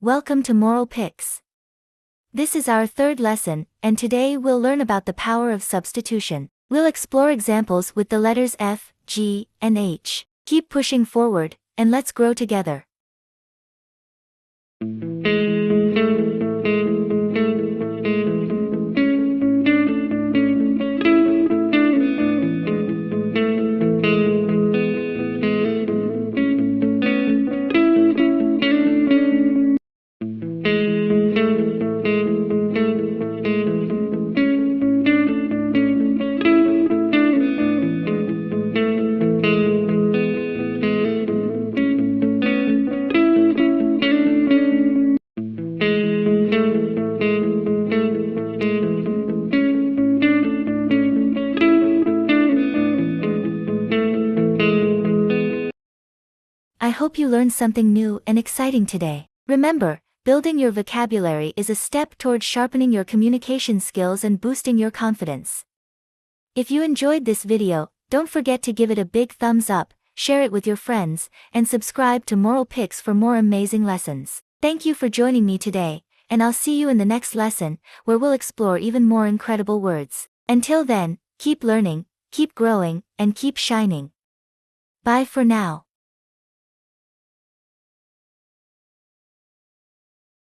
Welcome to Moral Picks. This is our third lesson, and today we'll learn about the power of substitution. We'll explore examples with the letters F, G, and H. Keep pushing forward, and let's grow together. I hope you learned something new and exciting today. Remember, building your vocabulary is a step toward sharpening your communication skills and boosting your confidence. If you enjoyed this video, don't forget to give it a big thumbs up, share it with your friends, and subscribe to Moral Picks for more amazing lessons. Thank you for joining me today, and I'll see you in the next lesson, where we'll explore even more incredible words. Until then, keep learning, keep growing, and keep shining. Bye for now.